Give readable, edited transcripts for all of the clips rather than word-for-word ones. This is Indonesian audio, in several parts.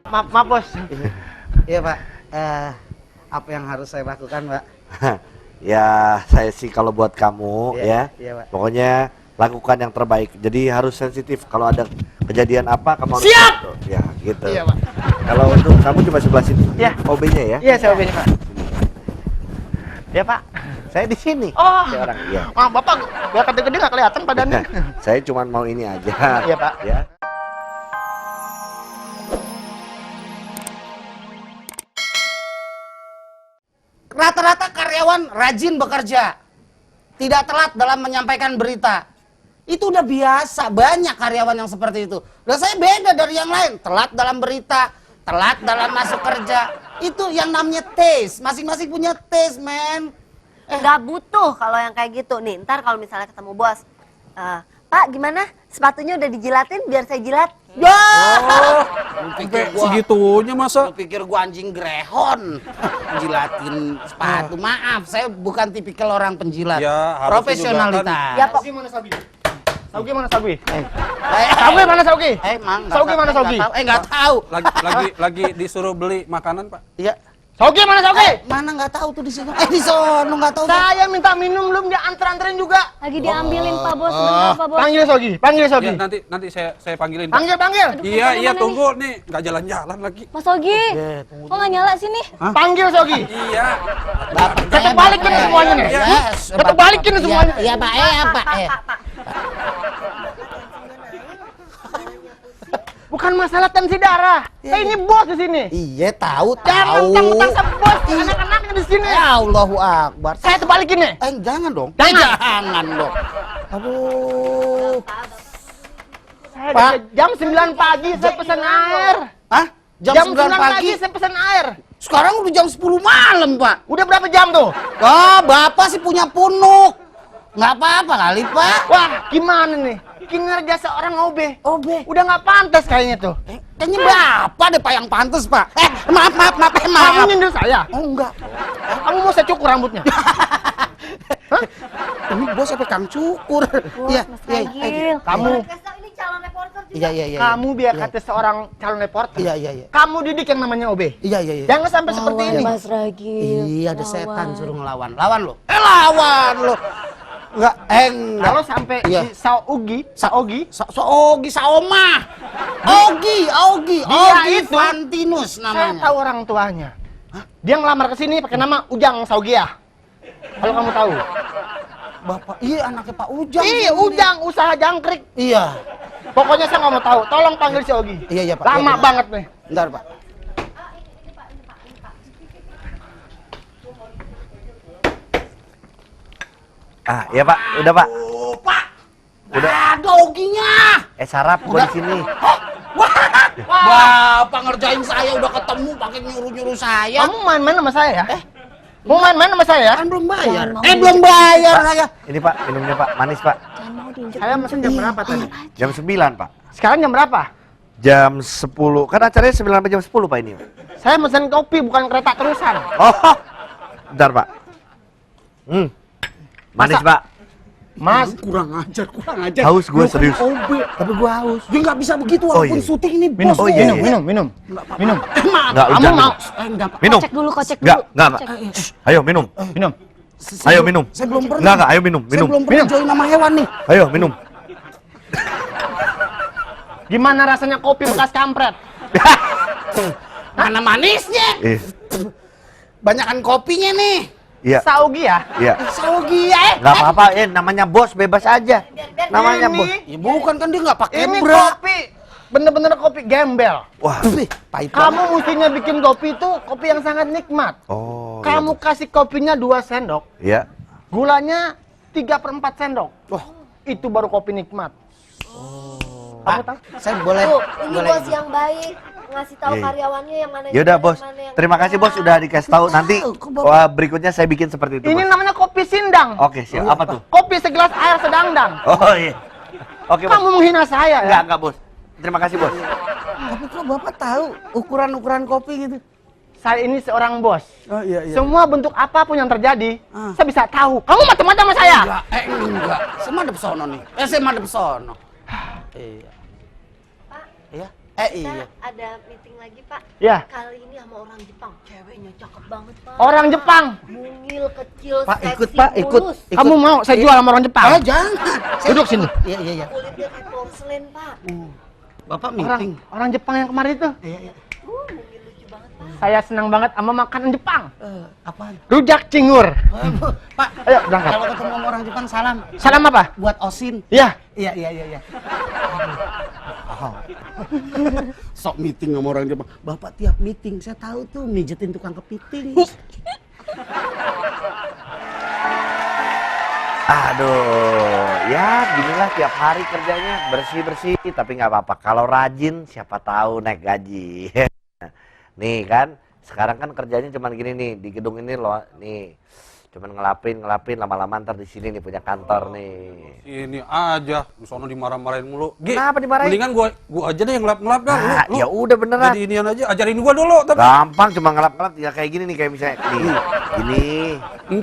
Maaf bos. Iya Pak, apa yang harus saya lakukan Pak? Ya saya sih kalau buat kamu Iya, ya, iya, Pak. pokoknya lakukan yang terbaik. Jadi harus sensitif. Kalau ada kejadian apa kamu harus Siap! Ya gitu. Iya Pak. Kalau untuk kamu coba sebelah sini. Iya. OB-nya ya. Iya saya OB-nya Pak. Iya Pak. Saya di sini. Oh. Saya orang. Iya. Maaf Bapak, biar gede-gede nggak kelihatan badannya. Saya cuma mau ini aja. Iya Pak. Ya. Rata-rata karyawan rajin bekerja, tidak telat dalam menyampaikan berita. Itu udah biasa, banyak karyawan yang seperti itu. Dan saya beda dari yang lain, telat dalam berita, telat dalam masuk kerja. Itu yang namanya taste, masing-masing punya taste, men. Nggak butuh kalau yang kayak gitu nih. Ntar kalau misalnya ketemu bos, Pak gimana? Sepatunya udah dijilatin biar saya jilat. Ya, Sampai segitunya masa? lu pikir gua anjing grehon, jilatin sepatu. Maaf, saya bukan tipikal orang penjilat. Ya, harusnya Profesionalitas. Ya Pak. Saugi mana Saugi? Saugi mana Saugi? Eh, Saugi mana Saugi? Emang Saugi mana Saugi? Nggak tahu. Lagi disuruh beli makanan, Pak. Iya. Saugi mana Saugi? Mana nggak tahu tuh di sini. Di sono nggak tahu. Saya minta minum belum dia anterin juga. Lagi diambilin Pak Bos, sebentar Pak Bos. Panggil Saugi, panggil Saugi. Ya, nanti saya panggilin. Pak. Panggil. Iya, tunggu nih. Nggak jalan-jalan lagi. Mas Sogi, kok nggak nyala sini? Panggil Saugi. Iya. Kita balikin semuanya nih. Yes. Kita balikin semuanya. Iya, Pak. Pak. Bukan masalah tensi darah. Ini bos di sini. Iya, tahu. Jangan mentang-mentang sebos anak-anaknya di sini. Ya Allahu Akbar. Saya terbalikin nih. Jangan dong. Jangan. Jangan dong. Aduh. Saya Pak. jam 9 pagi saya pesan air. Hah? Jam 9 pagi? saya pesan air. Sekarang udah jam 10 malam, Pak. Udah berapa jam tuh? Bapak sih punya punuk. Nggak apa-apa kali, Pak. Wah, gimana nih? Kinerja seorang OB. Udah nggak pantas kayaknya tuh. Kayaknya Bapak deh, Pak, yang pantas, Pak. Maaf. Kamu nyindir saya? Oh, enggak. Kamu mau saya cukur rambutnya? Hah? Ini bos apa Kang Cukur? Iya, Mas Ragil. Kamu, Ini calon reporter juga. iya. kamu biar kata seorang calon reporter. Iya. Kamu didik yang namanya OB. Iya. Jangan sampai seperti ini. Mas Ragil. Iya, ada setan suruh ngelawan. Lawan lo. Lawan lo. Enggak, enggak. Kalau sampai Iya. si Saogi, Saoma. Ogi Dia itu, Fantinus saya namanya. tahu orang tuanya. Dia ngelamar ke sini pakai nama Ujang Saugia. Kalau kamu tahu. Bapak, iya anaknya Pak Ujang. Iya, Ujang usaha jangkrik. Iya. Pokoknya saya nggak mau tahu. Tolong panggil si Ogi. Iya, Pak. Lama Iya. banget nih. Bentar, Pak. Iya Pak, udah Pak. Oh, Pak. Udah. Ada Oginya. Sarap gua di sini. Wah, Bapak ngerjain saya udah ketemu pakai nyuruh-nyuruh saya. Kamu main-main sama saya ya? Mau main-main sama saya? Kan belum bayar. Belum bayar saya. Ini Pak, minumnya Pak, manis Pak. Saya mesen jam berapa tadi? Jam 9 Pak. Sekarang jam berapa? Jam 10, kan acaranya 9 sampai jam 10 Pak ini. Saya mesen kopi bukan kereta terusan. Oh, bentar Pak. Manis Pak. Mas, Kurang ajar. Haus gue serius. Tapi gua haus. Dia nggak bisa begitu Oh, walaupun iya. syuting ini minum, bos. iya, iya. minum. Enggak, Kamu udah. mau? Enggak, Pak. Minum. Kocek dulu. Enggak. Shh, ayo minum. Minum. Ayo minum. Saya belum pernah. Enggak, ayo minum. Saya belum pernah join nama hewan nih. Ayo minum. Gimana rasanya kopi bekas kampret? Mana manisnya? Banyakan kopinya nih. Iya. Saugi ya? Iya. Saugi ya. Enggak apa-apa, namanya bos, bebas aja. Namanya bos. Ya bukan kan dia nggak pakai Ini bra. kopi, bener-bener kopi gembel. Wah. Pahit banget. Kamu mestinya bikin kopi itu kopi yang sangat nikmat. Oh. Kamu kasih kopinya 2 sendok, Iya. gulanya 3/4 sendok. Wah, Itu baru kopi nikmat. Kamu tahu? saya boleh. Tuh, ini boleh bos yang baik ngasih tahu Iya. karyawannya yang mana. Ya udah yang bos. mana yang Terima kasih bos sudah dikasih tahu. Nanti wah, berikutnya saya bikin seperti itu. Ini Bos. namanya kopi sindang. Oke, siap. Apa tuh? Kopi segelas air sedangdang. Oh iya. Oke, bos. Kamu menghina saya ya? Enggak, bos. Terima kasih, bos. Tapi kok Bapak tahu ukuran-ukuran kopi gitu? Saya ini seorang bos. Oh iya. Semua bentuk apapun yang terjadi, saya bisa tahu. Kamu macam-macam sama saya. Enggak. Saya madep sono nih. Saya madep sono. Iya. Iya. Iya. ada meeting lagi, Pak. Ya. Kali ini sama orang Jepang. Ceweknya cakep banget, Pak. Orang Jepang. Mungil, kecil, Pak, seksi, ikut, Pak, ikut. mulus. Kamu mau saya jual sama orang Jepang? Jangan. Duduk sini. Iya, iya, iya. Kulitnya kayak porselen, Pak. Bapak Orang meeting. orang Jepang yang kemarin itu. Iya, iya. Mungil lucu banget, Pak. Saya senang banget sama makanan Jepang. Apaan? Rujak cingur. Pak, Ayo berangkat. kalau ketemu sama orang Jepang salam. Salam apa? Buat Osin. Ya. Iya, iya, iya, iya. Sok meeting sama orang Jepang. Bapak tiap meeting, saya tahu tuh mijetin tukang kepiting. Aduh, ya ginilah tiap hari kerjanya bersih-bersih, tapi nggak apa-apa. Kalau rajin, siapa tahu naik gaji. Nih kan, sekarang kan kerjanya cuman gini nih, di gedung ini loh, nih. Cuman ngelapin, lama-lama ntar di sini nih punya kantor nih. Ini aja, di sono dimarah-marahin mulu. Gi, Kenapa dimarahin? Mendingan gua aja deh yang ngelap-ngelap dah. Ah, ya udah beneran. Jadi inian aja, ajarin gua dulu tapi. Gampang, cuma ngelap-ngelap ya kayak gini nih, kayak misalnya nih, gini,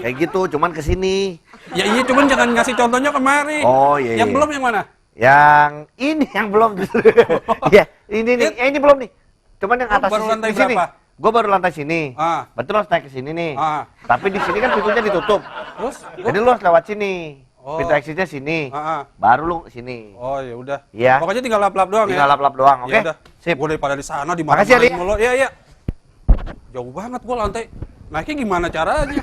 kayak gitu, cuman kesini. Ya iya, cuman jangan ngasih contohnya kemari. Oh iya. Yang belum yang mana? Yang ini yang belum justru. Ya, ini nih, ini belum nih. Cuman yang Oh, atas baru lantai di sini. berapa? Gua baru lantai sini. Ah. Betul harus naik ke sini nih. Ah. Tapi di sini kan pintunya ditutup. Terus? Jadi lu harus lewat sini. Oh. Pintu exitnya sini. Ah. Baru lu sini. Oh ya udah. Iya. Pokoknya tinggal lap-lap doang Tinggal ya. lap-lap doang, oke? Ya udah. Sip. Gua daripada di sana Makasih ya, dimarahin Li. mulu. Iya, iya. Jauh banget gua lantai. Naiknya gimana caranya?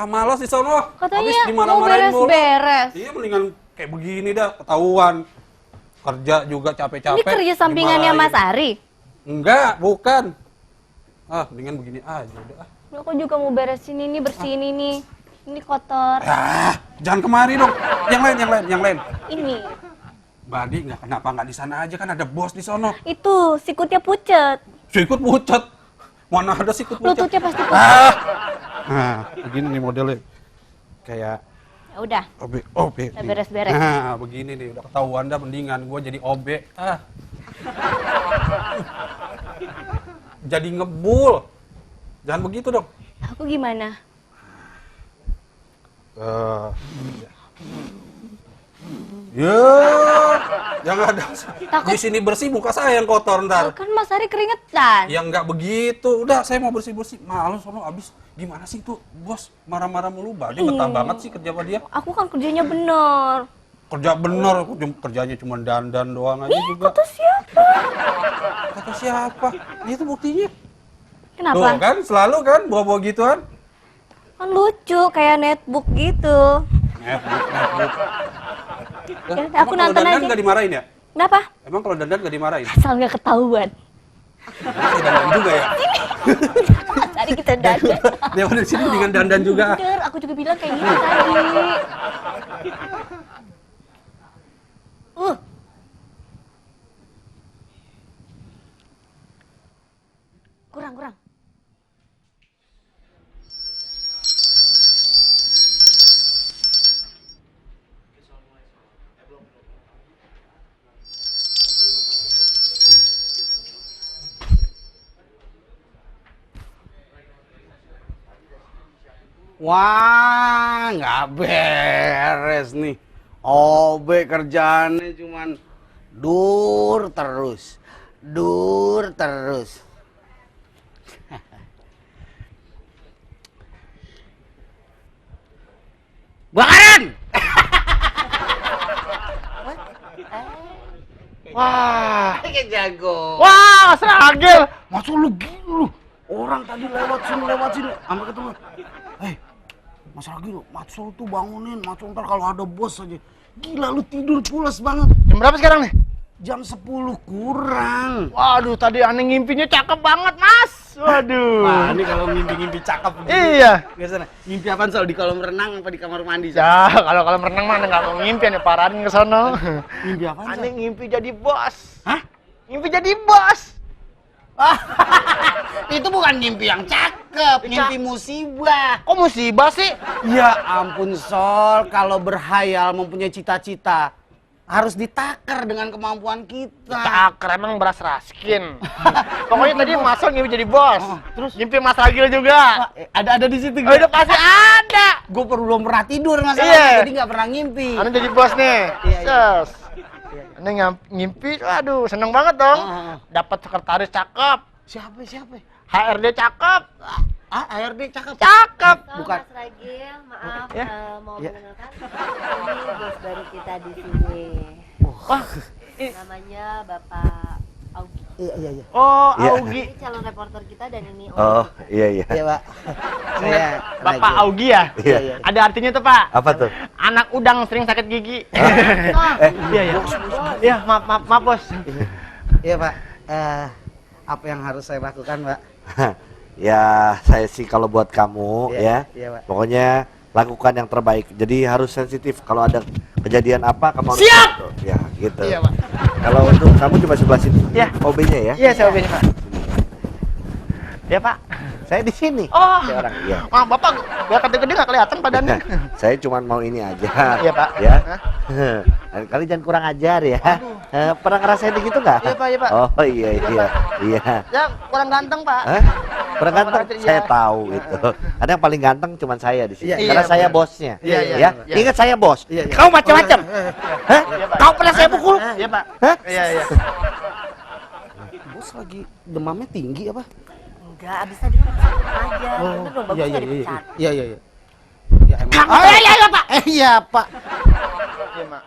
Malas di sono. Katanya Habis mau dimarah-marahin mulu. beres-beres. Iya, mendingan kayak begini dah, ketahuan. Kerja juga capek-capek. Ini kerja sampingannya Mas Ari. Enggak, bukan. Mendingan begini aja udah. Aku juga mau beresin ini, bersihin ini. Ini kotor. Jangan kemari dong. Yang lain. Ini. Badi kenapa di sana aja, kan ada bos di sono. Itu, sikutnya pucet. Sikut pucat. Mana ada sikut pucat? Lututnya pasti pucet. Begini nih modelnya. Kayak Ya udah, OB. kita nih. beres-beres. Nah, begini nih, udah ketahuan dah, mendingan gua jadi OB. Jadi ngebul. Jangan begitu dong. Aku gimana? Ya, jangan ada. Takut. Di sini bersih, muka saya yang kotor ntar. Kan Mas Ari keringetan. Ya nggak begitu. Udah, saya mau bersih-bersih. Malu sono abis. Gimana sih tuh, bos? Marah-marah mulu. Badi betah banget sih kerja sama dia. Aku kan kerjanya bener. Kerja bener, kerjanya cuma dandan doang aja juga. Kata siapa? Kata siapa? Itu buktinya. Kenapa? Tuh kan, selalu kan bawa-bawa gituan. Kan lucu, kayak netbook gitu. Netbook. Ya, aku nonton Kalau dandan aja. nggak dimarahin ya? Kenapa? Emang kalau dandan nggak dimarahin? Asal nggak ketahuan. Saya dandan juga ya? Mas Ari kita dandan. Dia udah sini dengan dandan juga. Bener, aku juga bilang kayak gitu tadi. Kurang. Wah, nggak beres nih. OB kerjaannya cuman dur terus. Bakaran! Wah. Kayak jago. Wah, seragil. Masa lu gini lu? Orang tadi lewat sini, sampai ketemu. Mas Ragil, Matsul tuh bangunin, Matsul ntar kalau ada bos aja. Gila lu tidur pulas banget. Jam berapa sekarang nih? Jam 10 kurang. Waduh, tadi aneh ngimpinya cakep banget, Mas. Waduh. Wah, ini kalau mimpi-mimpi cakep begini. Iya. Biasanya mimpi apaan Sol? Di kolam renang apa di kamar mandi? Sol? Ya, kalau renang mah nggak mau ngimpi, aneh parahin ke sono. Mimpi apaan Sol? Aneh ngimpi jadi bos. Hah? Ngimpi jadi bos. Itu bukan mimpi yang cakep, mimpi musibah. Kok musibah sih? Ya ampun Sol, kalau berhayal mempunyai cita-cita harus ditakar dengan kemampuan kita. Cakar, emang beras raskin. Pokoknya tadi masuk ngimpi jadi bos. Terus? Ngimpi Mas Ragil juga. Ada di situ. Oh, udah pasti ada. Gue belum pernah tidur masalahnya, Iya. jadi nggak pernah ngimpi. Aneh jadi bos nih. Iya. Ses. Ini ngimpi, aduh seneng banget dong. Ah. Dapat sekretaris cakep, Siapa? HRD cakep, ARD cakep. cakep. So, Bukan. Mas Ragil, maaf Ya. mau Ya. mengenalkan. Ini bos baru kita di sini. Wah, Namanya Bapak Augie. Iya. oh Iya. Augie. Ini calon reporter kita dan ini Oh, iya. Iya, Pak. Saya Bapak Ragil. Augie ya? Iya. Ada artinya tuh Pak. Apa tuh? Anak udang sering sakit gigi. Iya ya. Iya, maaf bos. Iya, Pak. Apa yang harus saya lakukan, Pak? Ya, saya sih kalau buat kamu Iya, ya, iya, Pak. pokoknya lakukan yang terbaik. Jadi harus sensitif. Kalau ada kejadian apa, kamu harus Siap! gitu. Ya, gitu. Iya Pak. Kalau untuk kamu coba sebelah sini. Iya. OB-nya ya. Iya saya OB-nya Pak. Iya Pak. Saya di sini. Oh, Kayak orang. Iya. Maaf Bapak, biar gede-gede nggak kelihatan badannya. Saya cuma mau ini aja. Iya, Pak. Ya. Hah? Lain kali jangan kurang ajar ya. Pernah ngerasain begitu nggak? Iya, Pak, iya, Pak. Oh iya. Iya. Ya kurang ganteng Pak. Hah? Kurang ganteng? Iya. Saya tahu itu. Karena yang paling ganteng cuma saya di sini. Iya, Karena iya, saya benar. bosnya. Iya, ya. iya. Ingat saya bos. Iya. Kau macam-macam. Hah? Iya, Pak. Kau pernah saya pukul? Iya Pak. Hah? Iya. Bos lagi demamnya tinggi apa? Enggak, abis tadi kan pesan aja. Bener dong, bagus nggak dipecat. Iya. Ya, emang. Oh, iya Pak. Iya, Pak. Iya Mak.